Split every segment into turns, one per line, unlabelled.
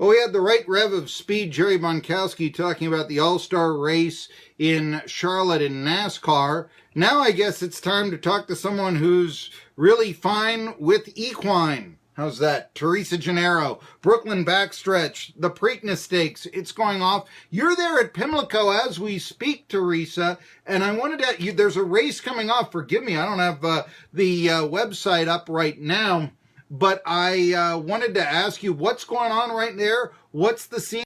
Well, we had the right rev of speed, Jerry Bonkowski, talking about the All-Star race in Charlotte in NASCAR. Now I guess it's time to talk to someone who's really fine with equine. How's that? Teresa Genaro, Brooklyn Backstretch, the Preakness Stakes. It's going off. You're there at Pimlico as we speak, Teresa. And I wanted to, there's a race coming off. Forgive me, I don't have the website up right now. But I wanted to ask you, what's going on right there? What's the scene?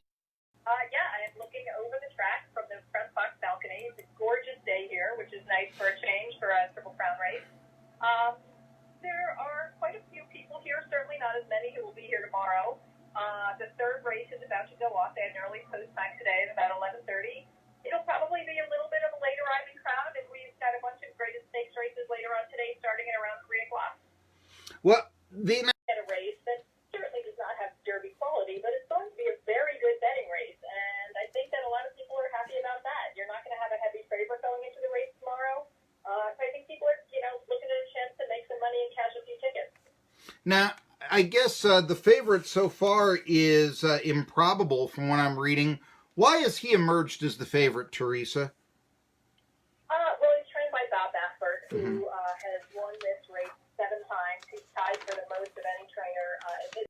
Yeah, I am looking over the track from the press box balcony. It's a gorgeous day here, which is nice for a change for a Triple Crown race. There are quite a few people here, certainly not as many who will be here tomorrow. The third race is about to go off. They had an early post time today at about 11:30. It'll probably be a little bit of a late arriving crowd, and we've got a bunch of greatest stakes races later on today, starting at around 3 o'clock.
Well,
At a race that certainly does not have Derby quality, but it's going to be a very good betting race, and I think that a lot of people are happy about that. You're not going to have a heavy favorite going into the race tomorrow, so I think people are, looking at a chance to make some money and cash a few tickets.
Now, I guess the favorite so far is Improbable, from what I'm reading. Why has he emerged as the favorite, Teresa?
Well, he's trained by Bob Baffert, who has won this race 7 times. He's tied for the most of any trainer in his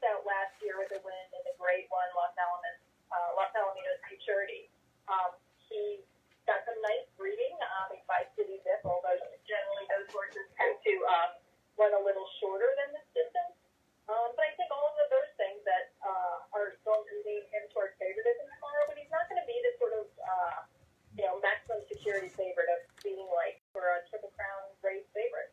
out last year with a win in the Grade 1 Los Alamitos Futurity. He got some nice breeding. He fights City Zip, although generally those horses tend to run a little shorter than this distance. But I think all of those things that are going to lean him towards favoritism tomorrow, but he's not going to be the sort of, maximum security favorite of being like for a Triple Crown race favorite.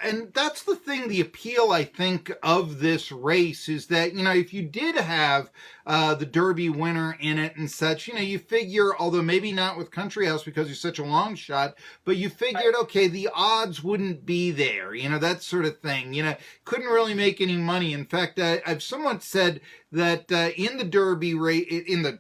And that's the thing, the appeal, I think, of this race is that, if you did have the Derby winner in it and such, you figure, although maybe not with Country House because he's such a long shot, but you figured, okay, the odds wouldn't be there, that sort of thing. Couldn't really make any money. In fact, I've somewhat said that in the Derby race,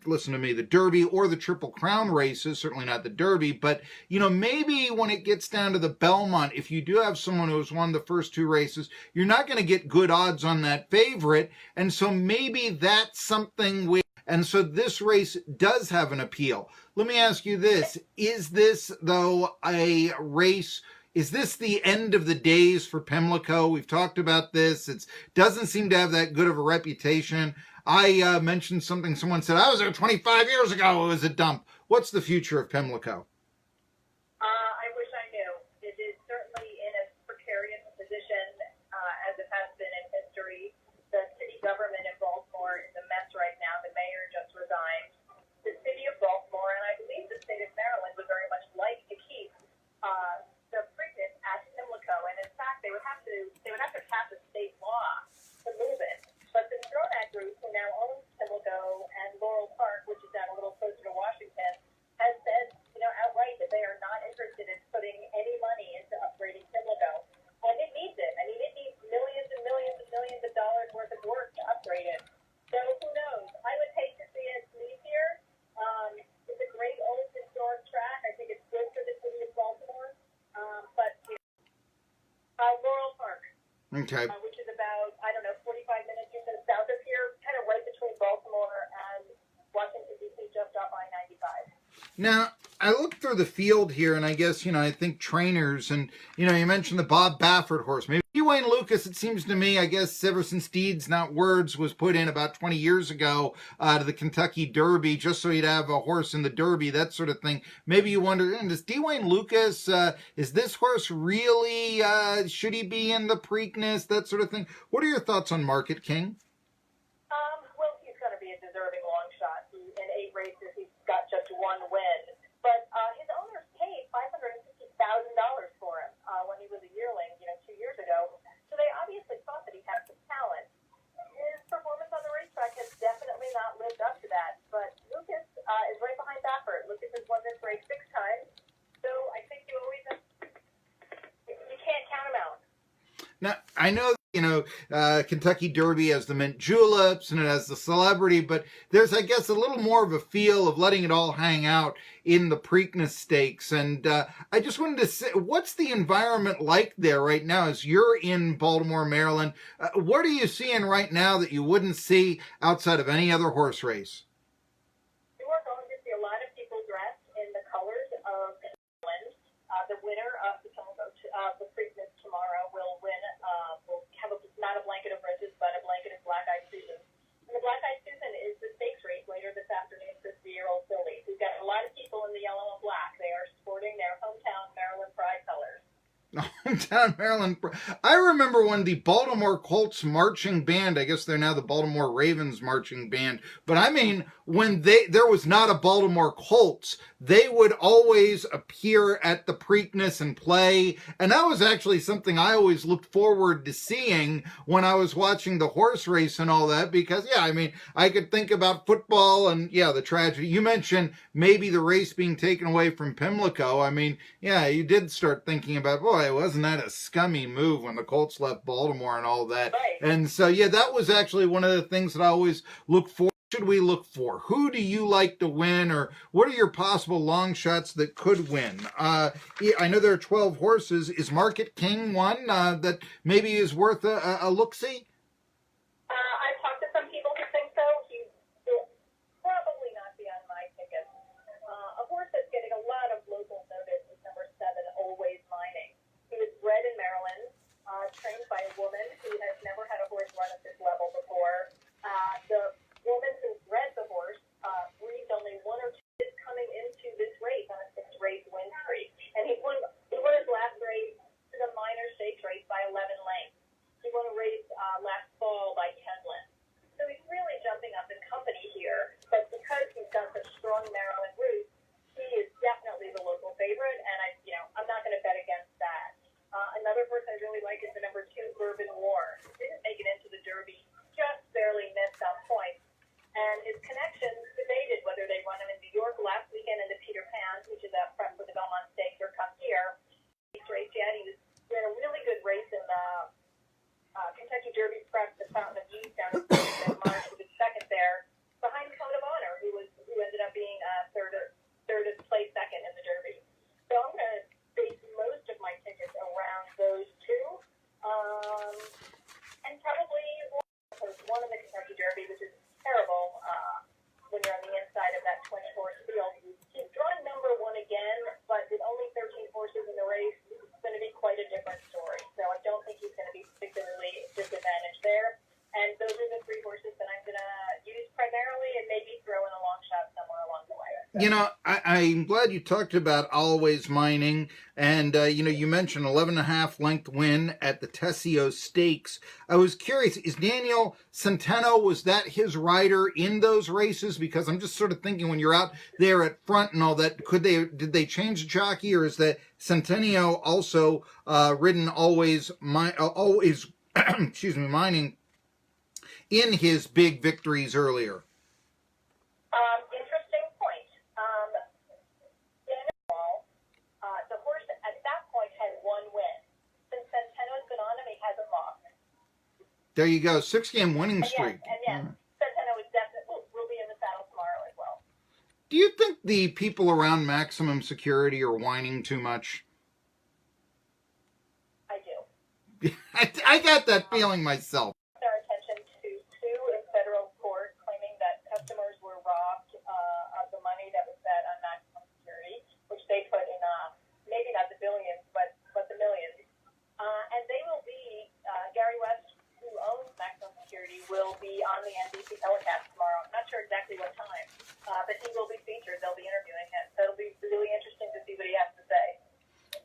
listen to me, the Derby or the Triple Crown races, certainly not the Derby, but, maybe when it gets down to the Belmont, if you do have someone who has won the first 2 races, you're not going to get good odds on that favorite, and so maybe that's something and so this race does have an appeal. Let me ask you this. Is this, though, a race... Is this the end of the days for Pimlico? We've talked about this. It doesn't seem to have that good of a reputation. I mentioned something. Someone said, I was there 25 years ago. It was a dump. What's the future of Pimlico?
I wish I knew. It is certainly in a precarious position, as it has been in history. The city government in Baltimore is a mess right now. The mayor just resigned. The city of Baltimore, and I believe the state of Maryland, would very much like to keep the Preakness at Pimlico, and in fact, they would have to pass a state law to move it. But the Stronach Group, who now owns Pimlico and Laurel Park, which is down a little closer to Washington, has said, outright that they are not interested in putting any money into upgrading Pimlico, and it needs it. I mean, it needs millions and millions and millions of dollars worth of work to upgrade it. So who knows? I would hate to see it leave here. It's a great old historic track. I think it's good for the city of Baltimore. But Laurel Park,
Okay.
which is about, 45 minutes or so south of here, kind of right between Baltimore and Washington, D.C., just off I-95.
Now, I looked through the field here, and I guess, I think trainers, and, you mentioned the Bob Baffert horse. Maybe Wayne Lucas, it seems to me, I guess, ever since Deeds, Not Words was put in about 20 years ago to the Kentucky Derby, just so you'd have a horse in the Derby, that sort of thing. Maybe you wonder, does Wayne Lucas, is this horse really, should he be in the Preakness, that sort of thing? What are your thoughts on Market King?
Well, he's going to be a deserving long shot. In 8 races, he's got just 1 win. But his owners paid $550,000 for him when he was a yearling, 2 years ago. So they obviously thought that he had some talent. His performance on the racetrack has definitely not lived up to that. But Lucas is right behind Baffert. Lucas has won this race 6 times. So I think you can't count him out.
Now, I know, Kentucky Derby has the mint juleps and it has the celebrity, but there's, I guess, a little more of a feel of letting it all hang out in the Preakness Stakes. And I just wanted to say, what's the environment like there right now as you're in Baltimore, Maryland? What are you seeing right now that you wouldn't see outside of any other horse race?
You are going to see a lot of people dressed in the colors of England. The winner of the Preakness tomorrow will win. Will have not a blanket of riches, but a blanket of black-eyed Susan. And the black-eyed Susan is the stakes race later this afternoon for 3-year-old fillies. We've got a lot of people in the yellow and black. They are sporting their hometown Maryland pride colors.
Hometown Maryland. I remember when the Baltimore Colts marching band, I guess they're now the Baltimore Ravens marching band, but I mean, when there was not a Baltimore Colts, they would always appear at the Preakness and play, and that was actually something I always looked forward to seeing when I was watching the horse race and all that, because, yeah, I mean, I could think about football and, yeah, the tragedy. You mentioned maybe the race being taken away from Pimlico. I mean, yeah, you did start thinking about, boy, wasn't that a scummy move when the Colts left Baltimore and all that?
Right.
And so, yeah, that was actually one of the things that I always look for. Should we look for? Who do you like to win, or what are your possible long shots that could win? I know there are 12 horses. Is Market King one that maybe is worth a look-see?
I've talked to some people who think so. He will probably not be on my ticket. A horse that's getting a lot of local notice is number 7, Always Mining. He was bred in Maryland, trained by a woman who has never had a horse run at this level before. The woman who bred the horse breathed only 1 or 2 is coming into this race on a 6-race win streak. And he won his last race to the minor stakes race by 11 lengths. He won a race last fall by 10 lengths. So he's really jumping up in company here. But because he's got such strong Maryland roots, he is definitely the local favorite. And I'm not going to bet against that. Another horse I really like is the number 2, Bourbon War. Didn't make it into the Derby, just barely missed on points. And his connections debated whether they run him in New York last weekend into Peter Pan, which is a prep for the Belmont Stakes, or come here. He's raced yet. He was in a really good race in the Kentucky Derby prep, the Fountain of Youth down in March, who was second there, behind Code of Honor, who ended up being third place second in the Derby. So I'm going to base most of my tickets around those 2, and probably one in the Kentucky Derby, which is terrible when you're on the inside of that 20-horse field. He's drawn number 1 again, but with only 13 horses in the race, it's going to be quite a different story. So I don't think he's going to be particularly disadvantaged there. And those are the 3 horses that I'm going to use primarily, and maybe throw in a long shot somewhere along the way.
You know, I'm glad you talked about Always Mining, and you mentioned 11.5 length win at the Tessio Stakes. I was curious, is Daniel Centeno, was that his rider in those races? Because I'm just sort of thinking, when you're out there at front and all that, did they change the jockey, or is that Centennial also ridden Always Mining in his big victories earlier?
Interesting point. The horse at that point had 1 win. Since Centeno's been on him, he hasn't lost.
There you go, 6-game winning streak.
Yes, Centeno is definitely will be in the saddle tomorrow as well.
Do you think the people around Maximum Security are whining too much?
I do.
I got that feeling myself.
Our attention to 2 in federal court claiming that customers were robbed of the money that was bet on Maximum Security, which they put in maybe not the billions, but the millions. And they will be Gary West, who owns Maximum Security, will be on the NBC telecast tomorrow. I'm not sure exactly what time, but he will be featured. They'll be interviewing him, so it'll be really interesting to see what he has to say.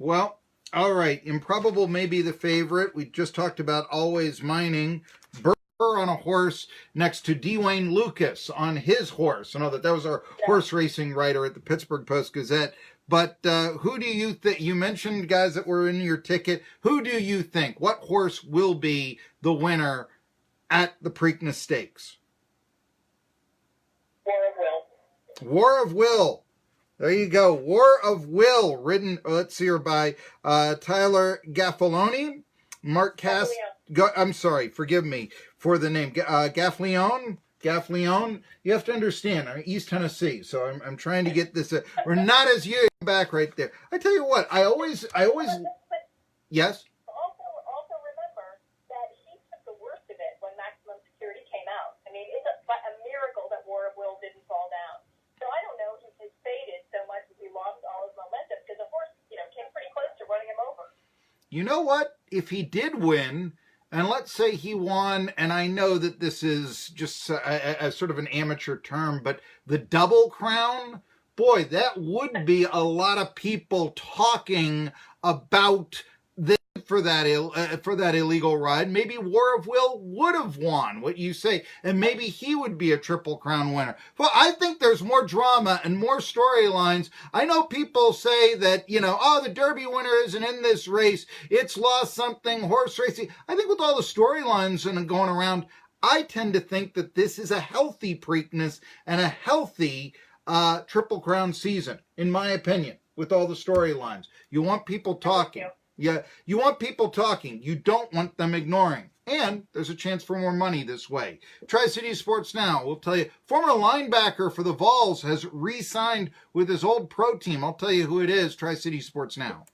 Well, all right. Improbable may be the favorite. We just talked about Always Mining. Burr on a horse next to Dwayne Lucas on his horse. I know that was our horse racing writer at the Pittsburgh Post-Gazette. But who do you think? You mentioned guys that were in your ticket. Who do you think? What horse will be the winner at the Preakness Stakes?
War of Will.
War of Will. There you go. War of Will, ridden, let's see here, by Tyler Gaffaloni, Mark I'm sorry, forgive me for the name. Gaffleon? Gaffleon? You have to understand, I'm East Tennessee, so I'm trying to get this. We're not as you back right there. I tell you what, I always,
But
yes?
also remember that he took the worst of it when maximum security came out. I mean, it's a miracle that War of Will didn't fall down. So I don't know if his faded so much that he lost all his momentum because the horse, came pretty close to running him over.
You know what? If he did win, and let's say he won, and I know that this is just a sort of an amateur term, but the Double Crown, boy, that would be a lot of people talking about this for that illegal ride. Maybe War of Will would have won, what you say, and maybe he would be a Triple Crown winner. Well, I think there's more drama and more storylines. I know people say that, oh, the Derby winner isn't in this race. It's lost something, horse racing. I think with all the storylines going around, I tend to think that this is a healthy Preakness and a healthy Triple Crown season, in my opinion, with all the storylines. You want people talking. Yeah, you want people talking. You don't want them ignoring. And there's a chance for more money this way. Tri-City Sports Now will tell you, former linebacker for the Vols has re-signed with his old pro team. I'll tell you who it is, Tri-City Sports Now.